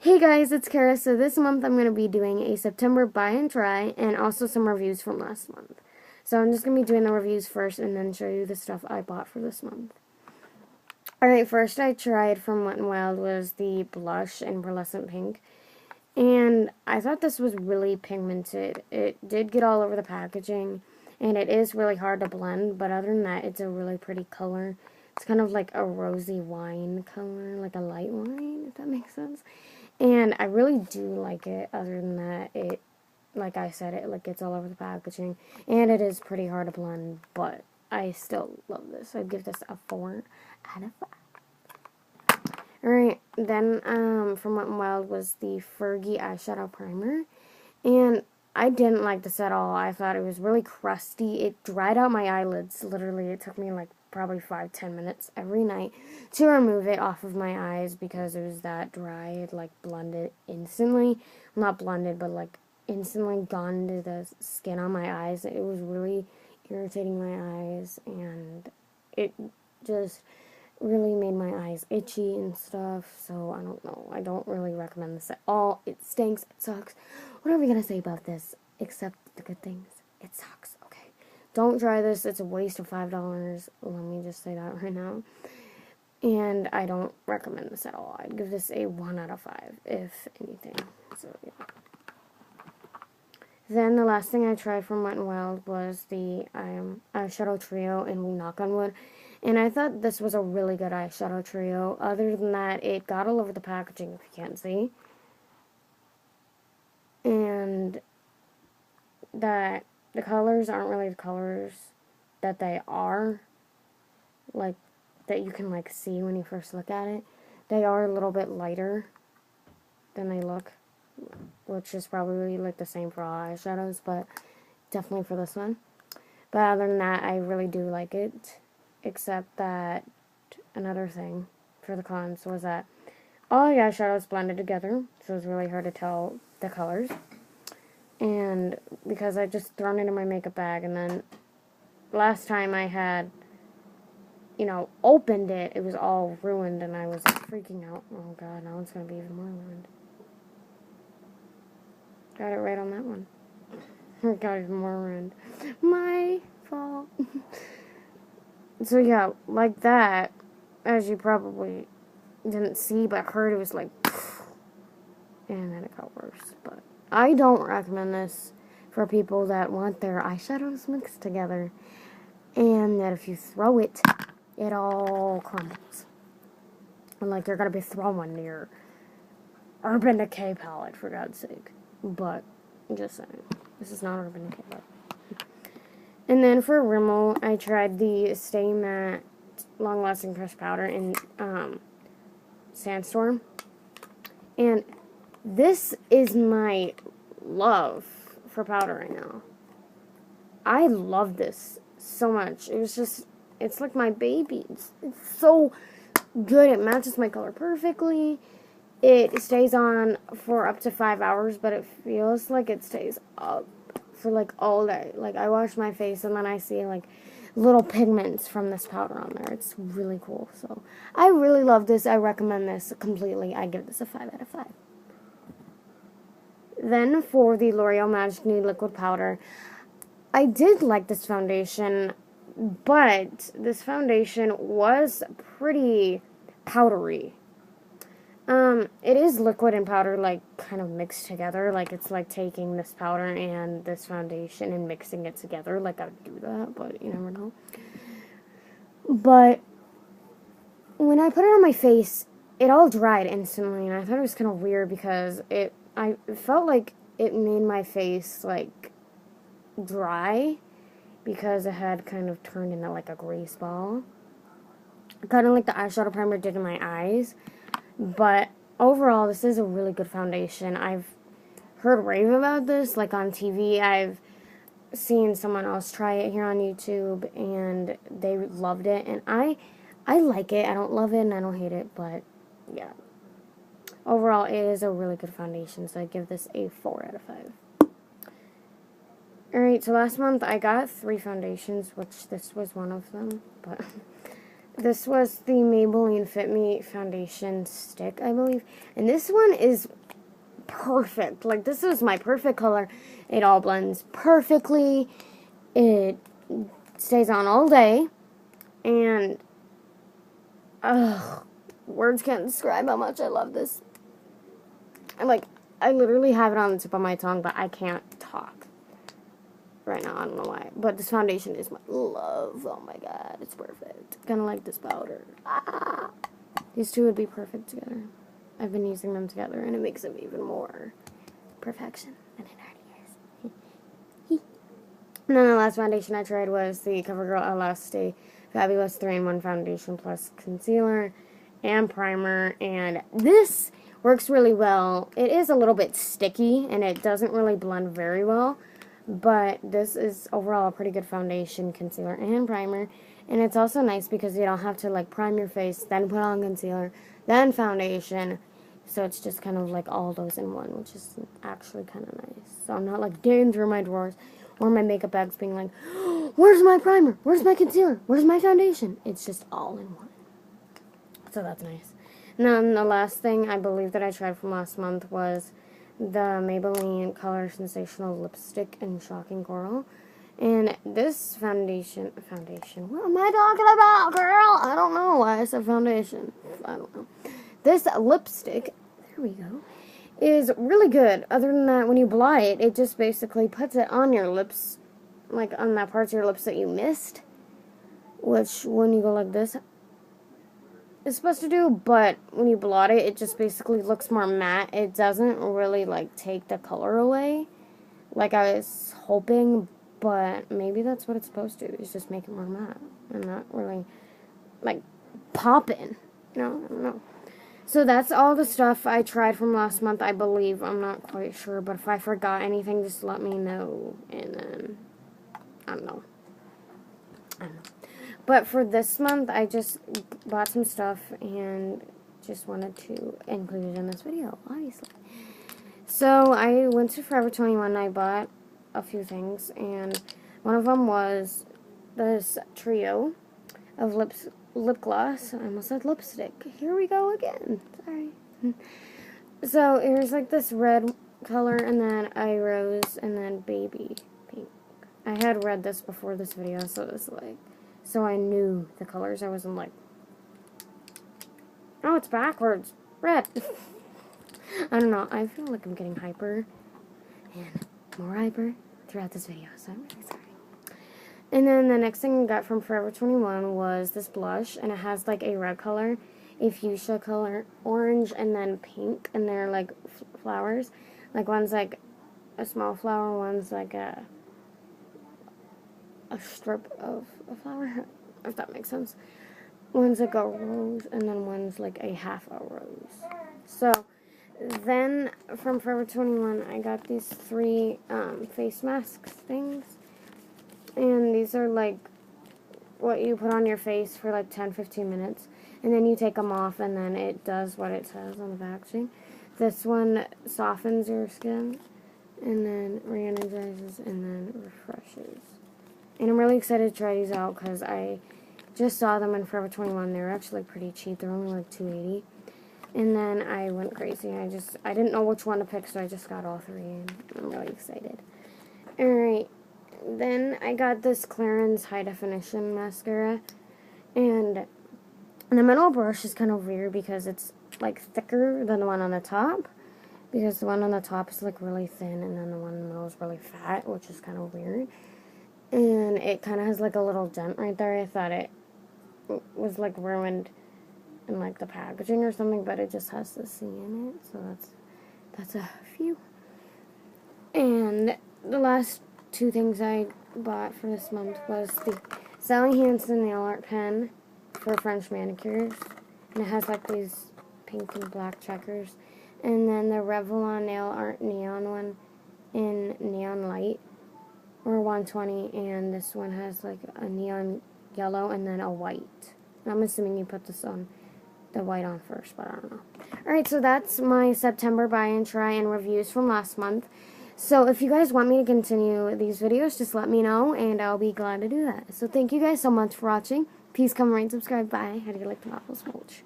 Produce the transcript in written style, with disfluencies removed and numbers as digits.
Hey guys, it's Kara. So this month I'm going to be doing a September buy and try and also some reviews from last month. So I'm just going to be doing the reviews first and then show you the stuff I bought for this month. Alright, first I tried from Wet n Wild was the blush in Pearlescent Pink. And I thought this was really pigmented. It did get all over the packaging and it is really hard to blend, but other than that, it's a really pretty color. It's kind of like a rosy wine color, like a light wine, if that makes sense. And I really do like it. Other than that, it, like I said, it like gets all over the packaging. And it is pretty hard to blend, but I still love this. I'd give this a 4 out of 5. Alright, then from Wet n Wild was the Fergie eyeshadow primer. And I didn't like this at all. I thought it was really crusty. It dried out my eyelids. Literally, it took me like probably 5-10 minutes every night to remove it off of my eyes because it was that dry. It like blended instantly. Not blended, but like instantly gone to the skin on my eyes. It was really irritating my eyes, and it just really made my eyes itchy and stuff. So I don't know. I don't really recommend this at all. It stinks. It sucks. What are we gonna say about this except the good things? It sucks. Okay. Don't try this. It's a waste of $5. Let me just say that right now. And I don't recommend this at all. I'd give this a 1 out of 5, if anything. So, yeah. Then the last thing I tried from Wet n Wild was the eyeshadow trio in Knock on Wood. And I thought this was a really good eyeshadow trio. Other than that, it got all over the packaging, if you can't see. And that the colors aren't really the colors that they are, like, that you can, like, see when you first look at it. They are a little bit lighter than they look, which is probably, like, the same for all eyeshadows, but definitely for this one. But other than that, I really do like it, except that another thing for the cons was that all the eyeshadows blended together, so it was really hard to tell the colors. And because I just thrown it in my makeup bag, and then last time I had, opened it, it was all ruined, and I was freaking out. Oh god, now it's going to be even more ruined. Got it right on that one. Got even more ruined. My fault. So yeah, like that, as you probably didn't see but heard, it was like, and then it got worse. But I don't recommend this for people that want their eyeshadows mixed together, and that if you throw it, it all crumbles. And like you're gonna be throwing your Urban Decay palette, for God's sake. But just saying, this is not Urban Decay palette. And then for Rimmel, I tried the Stay Matte Long Lasting Pressed Powder in Sandstorm. And this is my love for powder right now. I love this so much. It's like my baby. It's so good. It matches my color perfectly. It stays on for up to 5 hours, but it feels like it stays up for like all day. Like I wash my face and then I see like little pigments from this powder on there. It's really cool. So I really love this. I recommend this completely. I give this a 5 out of 5. Then for the L'Oreal Magic Nude Liquid Powder, I did like this foundation, but this foundation was pretty powdery. It is liquid and powder, like, kind of mixed together. Like, it's like taking this powder and this foundation and mixing it together. Like, I would do that, but you never know. But when I put it on my face, it all dried instantly, and I thought it was kind of weird because I felt like it made my face, like, dry because it had kind of turned into, like, a grease ball. Kind of like the eyeshadow primer did in my eyes. But overall, this is a really good foundation. I've heard rave about this, like on TV. I've seen someone else try it here on YouTube, and they loved it. And I like it. I don't love it, and I don't hate it, but yeah. Overall, it is a really good foundation, so I give this a 4 out of 5. Alright, so last month I got 3 foundations, which this was one of them, but this was the Maybelline Fit Me foundation stick, I believe. And this one is perfect. Like, this is my perfect color. It all blends perfectly. It stays on all day. And, words can't describe how much I love this. I literally have it on the tip of my tongue, but I can't talk right now. I don't know why. But this foundation is my love. Oh my god, it's perfect. Kind of like this powder. Ah! These two would be perfect together. I've been using them together, and it makes them even more perfection than it already is. And then the last foundation I tried was the CoverGirl Elastic Fabulous 3-in-1 Foundation plus Concealer and Primer. And this works really well. It is a little bit sticky, and it doesn't really blend very well. But this is overall a pretty good foundation, concealer, and primer. And it's also nice because you don't have to, like, prime your face, then put on concealer, then foundation. So it's just kind of like all those in one, which is actually kind of nice. So I'm not, like, digging through my drawers or my makeup bags being like, oh, where's my primer? Where's my concealer? Where's my foundation? It's just all in one. So that's nice. And then the last thing I believe that I tried from last month was the Maybelline Color Sensational Lipstick in Shocking Coral. And this foundation, what am I talking about, girl? I don't know why I said foundation. I don't know. This lipstick, there we go, is really good. Other than that, when you apply it, it just basically puts it on your lips, like on that parts of your lips that you missed, which when you go like this, it's supposed to do, but when you blot it, it just basically looks more matte. It doesn't really, like, take the color away, like I was hoping, but maybe that's what it's supposed to, is just make it more matte, and not really, like, popping, you know, I don't know. So that's all the stuff I tried from last month, I believe. I'm not quite sure, but if I forgot anything, just let me know, and then, I don't know. But for this month, I just bought some stuff and just wanted to include it in this video, obviously. So I went to Forever 21 and I bought a few things, and one of them was this trio of lip gloss. I almost said lipstick. Here we go again. Sorry. So here's like this red color, and then eye rose, and then baby pink. I had read this before this video, so it was like, so I knew the colors. I wasn't like, oh, it's backwards. Red. I don't know. I feel like I'm getting hyper and more hyper throughout this video, so I'm really sorry. And then the next thing I got from Forever 21 was this blush, and it has like a red color, a fuchsia color, orange, and then pink, and they're like flowers. Like one's like a small flower, one's like a strip of a flower, if that makes sense. One's like a rose, and then one's like a half a rose. So then from Forever 21, I got these 3 face masks things. And these are like what you put on your face for like 10-15 minutes. And then you take them off, and then it does what it says on the packaging. This one softens your skin, and then re-energizes, and then refreshes. And I'm really excited to try these out because I just saw them in Forever 21. They were actually pretty cheap. They're only like $2.80. And then I went crazy. I didn't know which one to pick, so I just got all 3, and I'm really excited. Alright, then I got this Clarins High Definition Mascara. And the middle brush is kind of weird because it's like thicker than the one on the top. Because the one on the top is like really thin, and then the one in the middle is really fat, which is kind of weird. And it kind of has like a little dent right there. I thought it was like ruined in like the packaging or something, but it just has the C in it, so that's a few. And the last 2 things I bought for this month was the Sally Hansen nail art pen for French manicures, and it has like these pink and black checkers, and then the Revlon nail art neon one in neon light, or 120, and this one has like a neon yellow and then a white. I'm assuming you put this on the white on first, but I don't know. Alright, so that's my September buy and try and reviews from last month. So if you guys want me to continue these videos, just let me know, and I'll be glad to do that. So thank you guys so much for watching. Peace, comment, rate, subscribe. Bye. How do you like the waffle smooch?